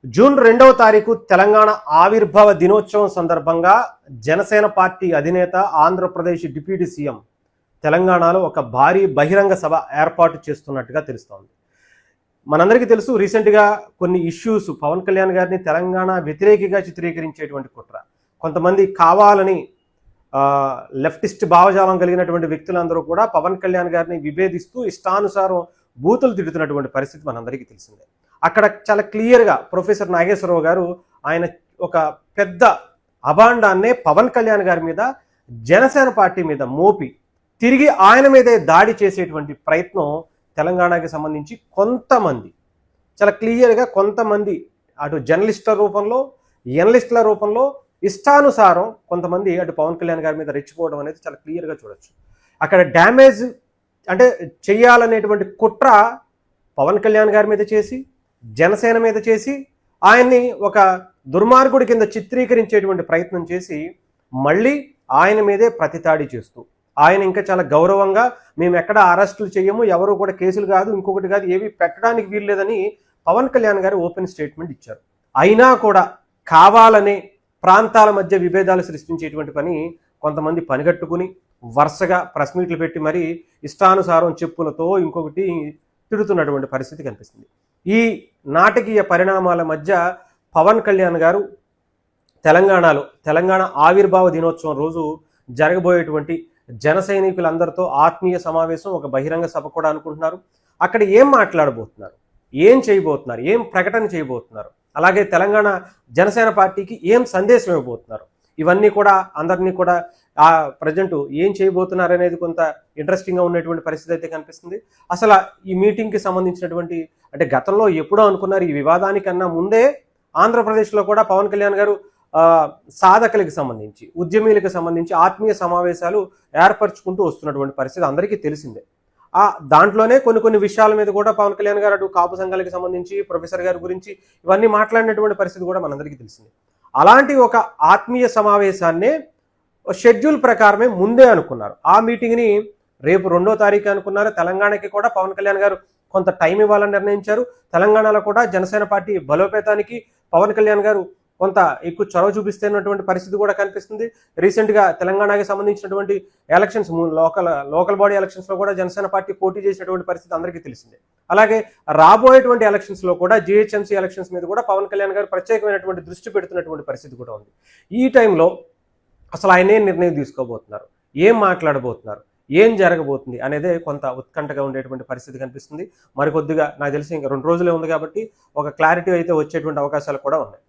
June 2వ తారీఖు తెలంగాణ ఆవిర్భావ దినోత్సవం సందర్భంగా జనసేన పార్టీ అధినేత ఆంధ్రప్రదేశ్ డిప్యూటీ సీఎం తెలంగాణలో ఒక భారీ బహిరంగ సభ ఏర్పాటు చేస్తున్నట్టుగా తెలుస్తోంది. మనందరికీ తెలుసు, రీసెంట్గా కొన్ని ఇష్యూస్ పవన్ కళ్యాణ్ గారిని తెలంగాణ వ్యతిరేకిగా చిత్రీకరించేటువంటి కుట్ర, కొంతమంది కావాలని లెఫ్టిస్ట్ భావజాలం కలిగినటువంటి వ్యక్తులందరూ కూడా పవన్ కళ్యాణ్ గారిని విభేదిస్తూ ఇష్టానుసారం బూతులు తిడుతున్నటువంటి పరిస్థితి మనందరికీ తెలిసిందే. అక్కడ చాలా క్లియర్గా ప్రొఫెసర్ నాగేశ్వరరావు గారు ఆయన ఒక పెద్ద అభాండాన్నే పవన్ కళ్యాణ్ గారి మీద, జనసేన పార్టీ మీద మోపి తిరిగి ఆయన మీదే దాడి చేసేటువంటి ప్రయత్నం తెలంగాణకి సంబంధించి కొంతమంది, చాలా క్లియర్గా కొంతమంది అటు జర్నలిస్టుల రూపంలో, ఎనలిస్టుల రూపంలో ఇష్టానుసారం కొంతమంది అటు పవన్ కళ్యాణ్ గారి మీద రెచ్చిపోవడం అనేది చాలా క్లియర్గా చూడొచ్చు. అక్కడ డ్యామేజ్ అంటే చెయ్యాలనేటువంటి కుట్ర పవన్ కళ్యాణ్ గారి మీద చేసి, జనసేన మీద చేసి, ఆయన్ని ఒక దుర్మార్గుడి కింద చిత్రీకరించేటువంటి ప్రయత్నం చేసి మళ్ళీ ఆయన మీదే ప్రతిదాడి చేస్తూ, ఆయన ఇంకా చాలా గౌరవంగా మేము ఎక్కడ అరెస్టులు చేయము, ఎవరు కూడా కేసులు కాదు, ఇంకొకటి కాదు, ఏవి పెట్టడానికి వీల్లేదని పవన్ కళ్యాణ్ గారు ఓపెన్ స్టేట్మెంట్ ఇచ్చారు. అయినా కూడా కావాలనే ప్రాంతాల మధ్య విభేదాలు సృష్టించేటువంటి పని కొంతమంది పనిగట్టుకుని వరుసగా ప్రెస్ మీట్లు పెట్టి మరీ ఇష్టానుసారం చెప్పులతో ఇంకొకటి తిడుతున్నటువంటి పరిస్థితి కనిపిస్తుంది. ఈ నాటకీయ పరిణామాల మధ్య పవన్ కళ్యాణ్ గారు తెలంగాణలో తెలంగాణ ఆవిర్భావ దినోత్సవం రోజు జరగబోయేటువంటి జన సైనికులందరితో ఆత్మీయ సమావేశం, ఒక బహిరంగ సభ కూడా అనుకుంటున్నారు. అక్కడ ఏం మాట్లాడబోతున్నారు, ఏం చేయబోతున్నారు, ఏం ప్రకటన చేయబోతున్నారు, అలాగే తెలంగాణ జనసేన పార్టీకి ఏం సందేశం ఇవ్వబోతున్నారు, ఇవన్నీ కూడా అందరినీ కూడా ప్రజెంట్ ఏం చేయబోతున్నారు అనేది కొంత ఇంట్రెస్టింగ్గా ఉన్నటువంటి పరిస్థితి అయితే కనిపిస్తుంది. అసలు ఈ మీటింగ్కి సంబంధించినటువంటి, అంటే గతంలో ఎప్పుడో అనుకున్నారు, ఈ వివాదానికన్నా ముందే ఆంధ్రప్రదేశ్లో కూడా పవన్ కళ్యాణ్ గారు సాధకులకు సంబంధించి, ఉద్యమీలకు సంబంధించి ఆత్మీయ సమావేశాలు ఏర్పరచుకుంటూ వస్తున్నటువంటి పరిస్థితి అందరికీ తెలిసిందే. దాంట్లోనే కొన్ని విషయాల మీద కూడా పవన్ కళ్యాణ్ గారు అటు కాపు సంఘాలకు సంబంధించి, ప్రొఫెసర్ గారి గురించి ఇవన్నీ మాట్లాడినటువంటి పరిస్థితి కూడా మనందరికీ తెలిసిందే. అలాంటి ఒక ఆత్మీయ సమావేశాన్నే షెడ్యూల్ ప్రకారమే ముందే అనుకున్నారు. ఆ మీటింగ్ని రేపు 2వ తారీఖు అనుకున్నారు. తెలంగాణకి కూడా పవన్ కళ్యాణ్ గారు కొంత టైం ఇవ్వాలని నిర్ణయించారు. తెలంగాణలో కూడా జనసేన పార్టీ బలోపేతానికి పవన్ కళ్యాణ్ గారు కొంత ఎక్కువ చొరవ చూపిస్తున్నటువంటి పరిస్థితి కూడా కనిపిస్తుంది. రీసెంట్గా తెలంగాణకి సంబంధించినటువంటి ఎలక్షన్స్, లోకల్ బాడీ ఎలక్షన్స్లో కూడా జనసేన పార్టీ పోటీ చేసినటువంటి పరిస్థితి అందరికీ తెలిసిందే. అలాగే రాబోయేటువంటి ఎలక్షన్స్లో కూడా జిహెచ్ఎంసీ ఎలక్షన్స్ మీద కూడా పవన్ కళ్యాణ్ గారు ప్రత్యేకమైనటువంటి దృష్టి పెడుతున్నటువంటి పరిస్థితి కూడా ఉంది. ఈ టైంలో అసలు ఆయన ఏం నిర్ణయం తీసుకోబోతున్నారు, ఏం మాట్లాడబోతున్నారు, ఏం జరగబోతుంది అనేదే కొంత ఉత్కంఠగా ఉండేటువంటి పరిస్థితి కనిపిస్తుంది. మరికొద్దిగా నాకు తెలిసి ఇంకా 2 రోజులే ఉంది కాబట్టి ఒక క్లారిటీ అయితే వచ్చేటువంటి అవకాశాలు కూడా ఉన్నాయి.